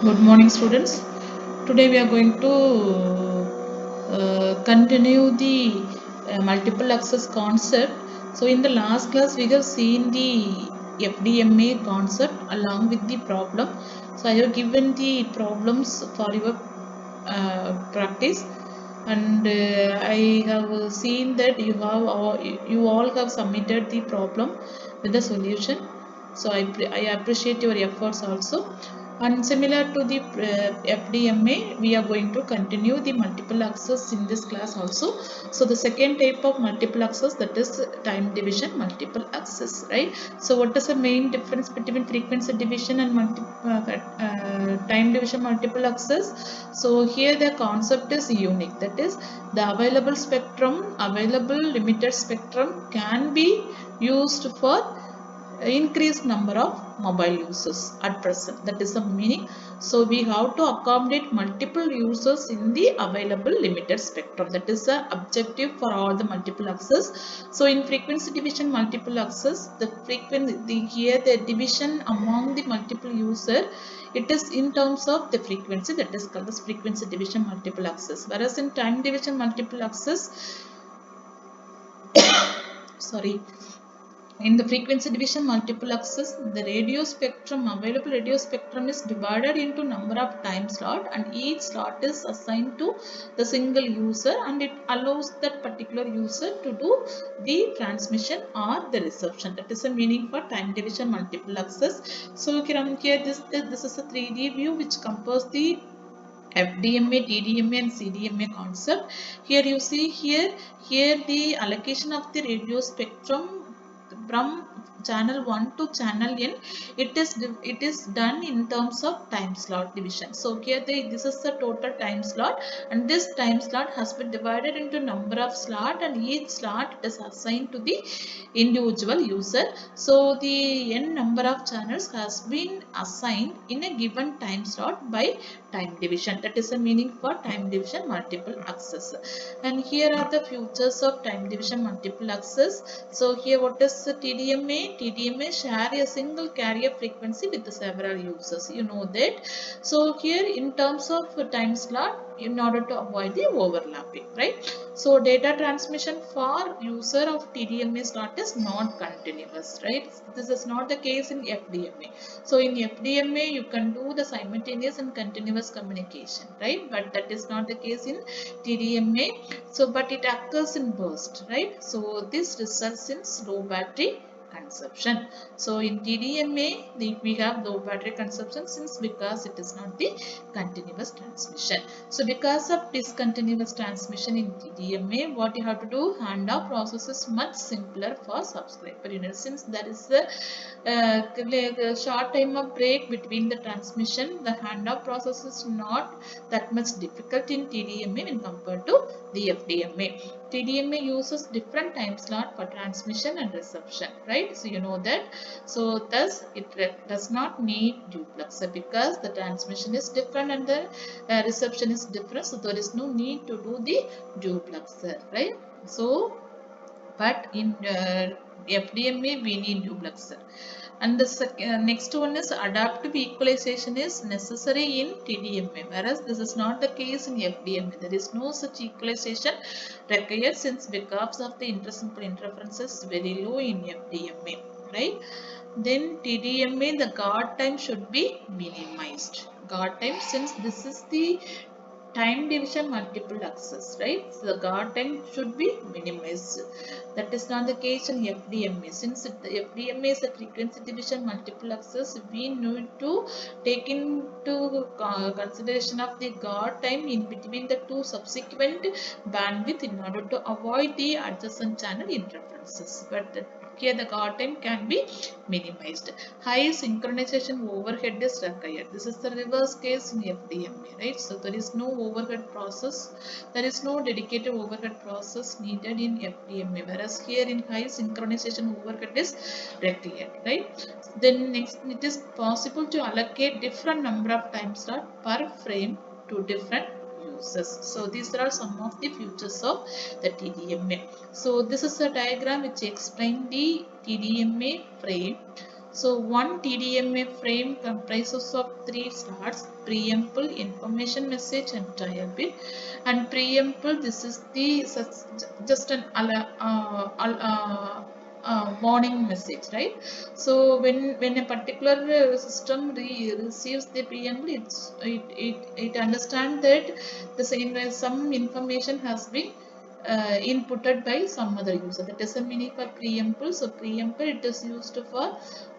Good morning, students. Today we are going to continue the multiple access concept. So, in the last class, we have seen the FDMA concept along with the problem. So, I have given the problems for your practice, and I have seen that you all have submitted the problem with the solution. So, I appreciate your efforts also. And similar to the FDMA, we are going to continue the multiple access in this class also. So the second type of multiple access, that is time division multiple access, right? So what is the main difference between frequency division and time division multiple access? So here the concept is unique. That is, the available limited spectrum can be used for increased number of mobile users at present. That is the meaning. So we have to accommodate multiple users in the available limited spectrum. That is the objective for all the multiple access. So in frequency division multiple access, here the division among the multiple user, it is in terms of the frequency, that is called as frequency division multiple access. Whereas in time division multiple access, sorry, in the frequency division multiple access, the available radio spectrum is divided into number of time slot, and each slot is assigned to the single user, and it allows that particular user to do the transmission or the reception. That is the meaning for time division multiple access. So here this is a 3D view which compares the FDMA, TDMA and CDMA concept. Here you see here the allocation of the radio spectrum from channel 1 to channel n, it is done in terms of time slot division. So here this is the total time slot, and this time slot has been divided into number of slot, and each slot is assigned to the individual user. So the n number of channels has been assigned in a given time slot by time division. That is the meaning for time division multiple access. And here are the features of time division multiple access. So here what is the TDMA? TDMA share a single carrier frequency with several users. You know that. So here in terms of time slot, in order to avoid the overlapping, right? So data transmission for user of TDMA slot is not continuous, right? This is not the case in FDMA. So in FDMA, you can do the simultaneous and continuous communication, right? But that is not the case in TDMA. So, but it occurs in burst, right? So this results in slow battery consumption. So in TDMA, we have low battery consumption because it is not the continuous transmission. So because of discontinuous transmission in TDMA, what you have to do, handoff process is much simpler for subscriber unit, since there is a short time of break between the transmission. The handoff process is not that much difficult in TDMA when compared to the FDMA. TDMA uses different time slot for transmission and reception, right? So you know that. So thus it does not need duplexer because the transmission is different and the reception is different. So there is no need to do the duplexer, right? So but in FDMA we need duplexer. And the next one is adaptive equalization is necessary in TDMA, whereas this is not the case in FDMA. There is no such equalization required since because of the intersimple interferences very low in FDMA, right? Then TDMA, the guard time should be minimized. Guard time, since this is the time division multiple access, right? So the guard time should be minimized. That is not the case in FDMA. Since the FDMA is a frequency division multiple access, we need to take into consideration of the guard time in between the two subsequent bandwidth in order to avoid the adjacent channel interferences. But here the guard time can be minimized. High synchronization overhead is required. This is the reverse case in FDMA, right? So there is no overhead process. There is no dedicated overhead process needed in FDMA, whereas here in high synchronization overhead is required, right? Then next, it is possible to allocate different number of time slot per frame to different users. So these are some of the features of the TDMA. So this is a diagram which explains the TDMA frame. So one TDMA frame comprises of 3 slots: preamble, information message, and trial bit. And preamble, this is the just an warning message, right? So when a particular system receives the preamble, it understands that the same some information has been inputted by some other user. That is the meaning for preamble. So preamble, it is used for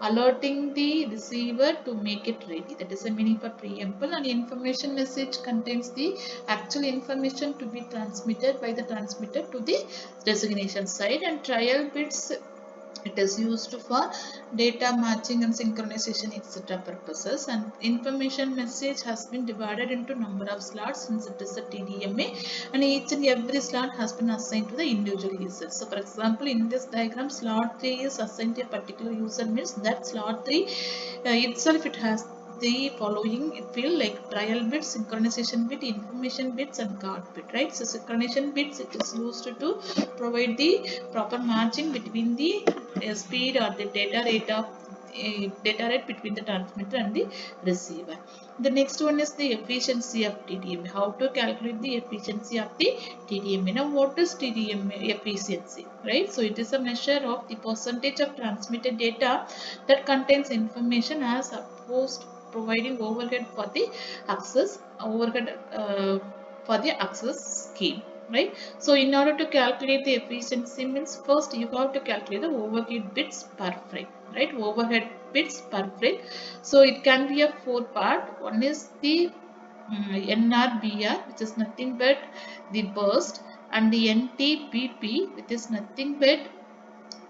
alerting the receiver to make it ready. That is the meaning for preamble. And information message contains the actual information to be transmitted by the transmitter to the destination side. And trial bits, it is used for data matching and synchronization, etc. purposes. And information message has been divided into number of slots since it is a TDMA, and each and every slot has been assigned to the individual user. So for example, in this diagram, slot 3 is assigned to a particular user, means that slot 3 itself, it has the following field like trial bit, synchronization bit, information bits, and guard bit, right? So synchronization bits, it is used to provide the proper matching between the speed or the data rate of data rate between the transmitter and the receiver. The next one is the efficiency of TDMA. How to calculate the efficiency of the TDMA? Now, what is TDMA efficiency, right? So it is a measure of the percentage of transmitted data that contains information as opposed providing overhead for the access scheme, right? So in order to calculate the efficiency, means first you have to calculate the overhead bits per frame, right? Overhead bits per frame. So it can be a 4-part. One is the NRBR, which is nothing but the burst, and the NTBP, which is nothing but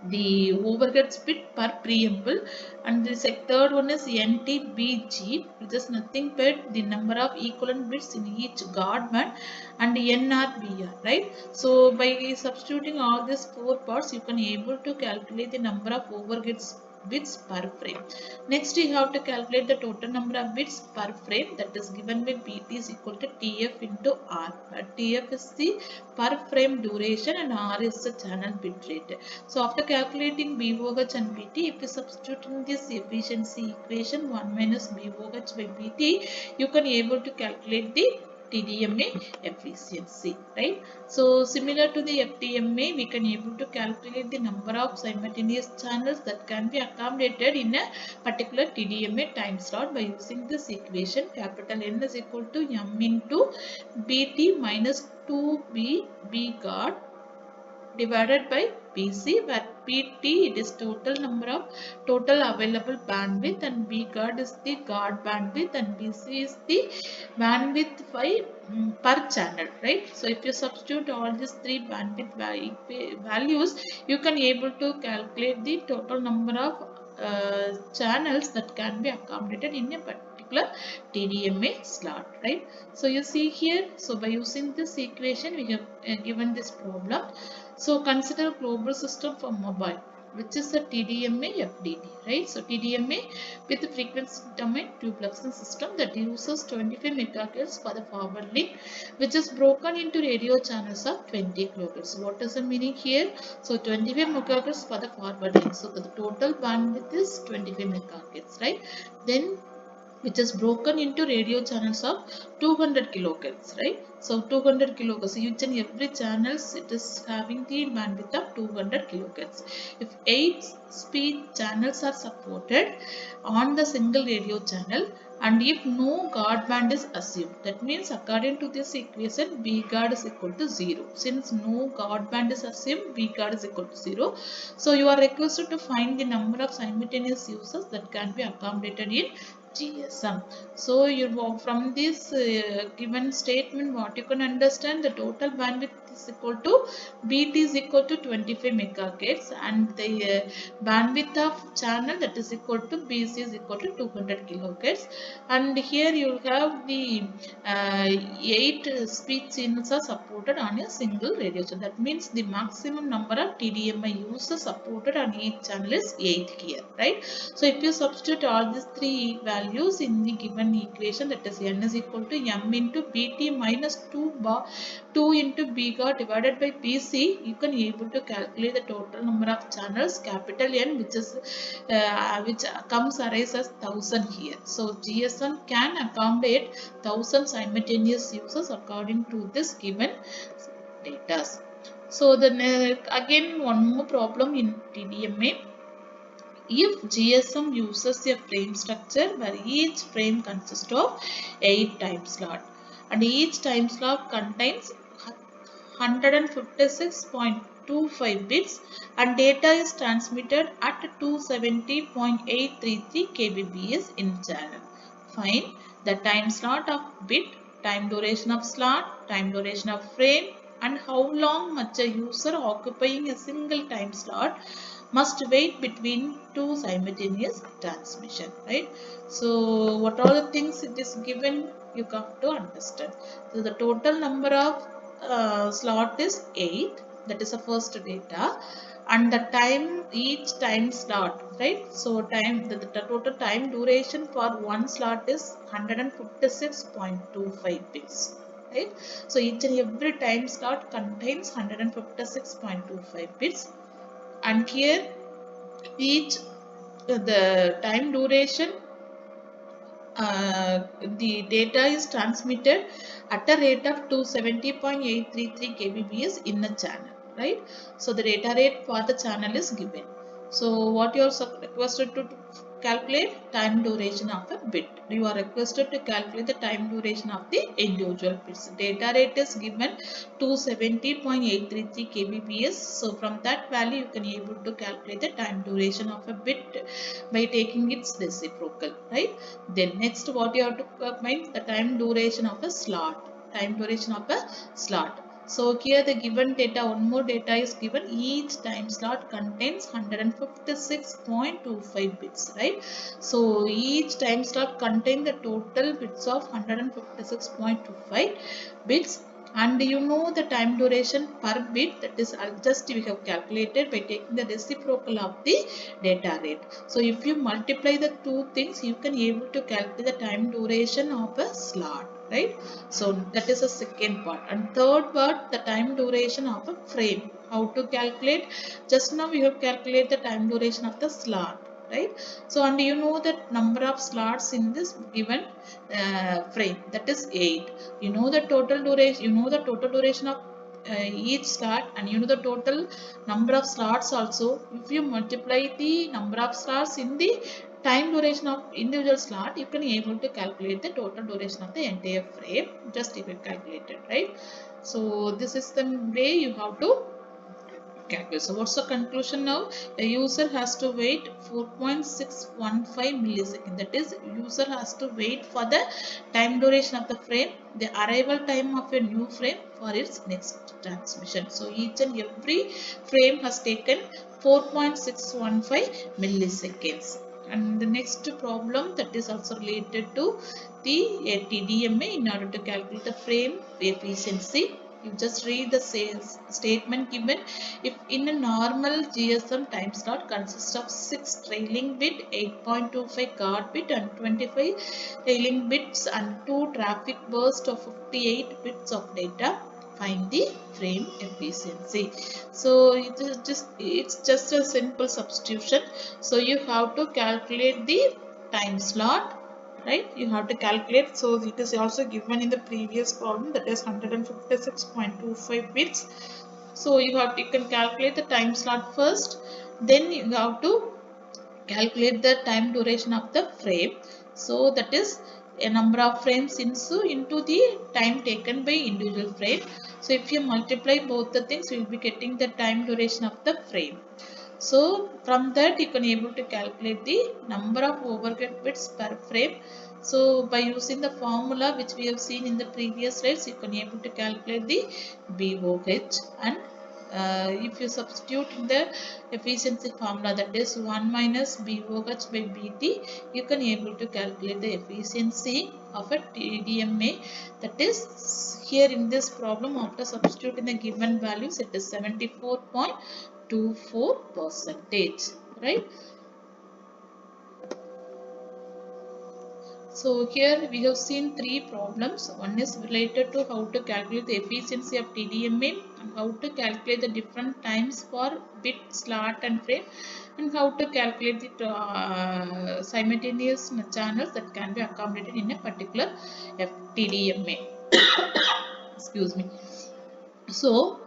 the overhead bit per preamble, and the third one is NTBG, which is nothing but the number of equivalent bits in each guard band, and the NRBR, right? So by substituting all these 4 parts, you can able to calculate the number of overhead bits per frame. Next, you have to calculate the total number of bits per frame, that is given by BT is equal to TF into R. TF is the per frame duration and R is the channel bit rate. So after calculating BOH and BT, if you substitute in this efficiency equation 1 minus BOH by BT, you can able to calculate the TDMA efficiency, right? So similar to the FDMA, we can able to calculate the number of simultaneous channels that can be accommodated in a particular TDMA time slot by using this equation. Capital N is equal to M into BT minus 2B B guard divided by BC, where PT, it is total number of total available bandwidth, and B guard is the guard bandwidth, and BC is the bandwidth by per channel, right? So if you substitute all these 3 bandwidth values, you can able to calculate the total number of channels that can be accommodated in a particular TDMA slot, right? So you see here, so by using this equation, we have given this problem. So consider global system for mobile, which is a TDMA FDD, right? So TDMA with the frequency domain duplexing system that uses 25 MHz for the forward link, which is broken into radio channels of 20 kHz. What is the meaning here? So 25 MHz for the forward link. So the total bandwidth is 25 MHz, right? Then which is broken into radio channels of 200 kilohertz, right? So 200 kilohertz, each and every channels, it is having the bandwidth of 200 kilohertz. If 8 speed channels are supported on the single radio channel, and if no guard band is assumed, that means according to this equation, B guard is equal to 0. Since no guard band is assumed, B guard is equal to 0. So you are requested to find the number of simultaneous users that can be accommodated in GSM. So you from this given statement, what you can understand, the total bandwidth is equal to BT is equal to 25 megahertz, and the bandwidth of channel, that is equal to BC is equal to 200 kilohertz. And here you have the 8 speed channels are supported on a single radio. So that means the maximum number of TDMA users supported on each channel is 8 here, right? So if you substitute all these 3 values in the given equation, that is N is equal to M into BT minus 2 into B guard bar divided by BC, you can able to calculate the total number of channels capital N, which comes arise as 1000 here. So GSM can accommodate 1000 simultaneous users according to this given data. So then again one more problem in TDMA. If GSM uses a frame structure where each frame consists of 8 time slot and each time slot contains 156.25 bits and data is transmitted at 270.833 kbps in channel. Find the time slot of bit, time duration of slot, time duration of frame, and how long much a user occupying a single time slot must wait between two simultaneous transmission, right? So what are the things it is given, you have to understand. So the total number of slot is 8, that is the first data, and the time, each time slot, right? So the total time duration for one slot is 156.25 bits, right? So each and every time slot contains 156.25 bits, and here each the time duration, the data is transmitted at a rate of 270.833 kbps in a channel, right? So the data rate for the channel is given. So what you are requested to calculate time duration of a bit. You are requested to calculate the time duration of the individual bits. Data rate is given 270.833 kbps. So from that value you can able to calculate the time duration of a bit by taking its reciprocal, right? Then next what you have to find the time duration of a slot. Time duration of a slot. So here the given data, one more data is given. Each time slot contains 156.25 bits, right? So each time slot contains the total bits of 156.25 bits. And you know the time duration per bit, that is just we have calculated by taking the reciprocal of the data rate. So if you multiply the two things, you can able to calculate the time duration of a slot, right? So that is the second part. And third part, the time duration of a frame. How to calculate? Just now we have calculated the time duration of the slot, right? So and you know the number of slots in this given frame, that is 8. You know the total duration. You know the total duration of each slot, and you know the total number of slots also. If you multiply the number of slots in the time duration of individual slot, you can able to calculate the total duration of the entire frame. Just if it calculated, right? So this is the way you have to calculate. So what's the conclusion now? The user has to wait 4.615 milliseconds. That is, user has to wait for the time duration of the frame, the arrival time of a new frame for its next transmission. So each and every frame has taken 4.615 milliseconds. And the next problem that is also related to the TDMA in order to calculate the frame efficiency. You just read the statement given. If in a normal GSM time slot consists of 6 trailing bit, 8.25 guard bit and 25 trailing bits and 2 traffic bursts of 58 bits of data, find the frame efficiency. So it's just a simple substitution. So you have to calculate the time slot, right? You have to calculate. So it is also given in the previous problem, that is 156.25 bits. So you can calculate the time slot first, then you have to calculate the time duration of the frame. So that is a number of frames into the time taken by individual frame. So if you multiply both the things, you will be getting the time duration of the frame. So from that you can able to calculate the number of overhead bits per frame. So by using the formula which we have seen in the previous slides, you can able to calculate the BOH, and if you substitute in the efficiency formula, that is 1 minus BOH by BT, you can able to calculate the efficiency of a TDMA. That is here in this problem, after substituting the given values, it is 74.24%, right? So here we have seen three problems. One is related to how to calculate the efficiency of TDMA, and how to calculate the different times for bit, slot and frame, and how to calculate the simultaneous channels that can be accommodated in a particular FTDMA. Excuse me. So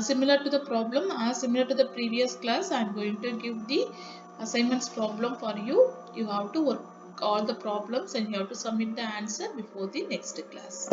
similar to the problem, similar to the previous class, I am going to give the assignments problem for you. You have to work all the problems and you have to submit the answer before the next class.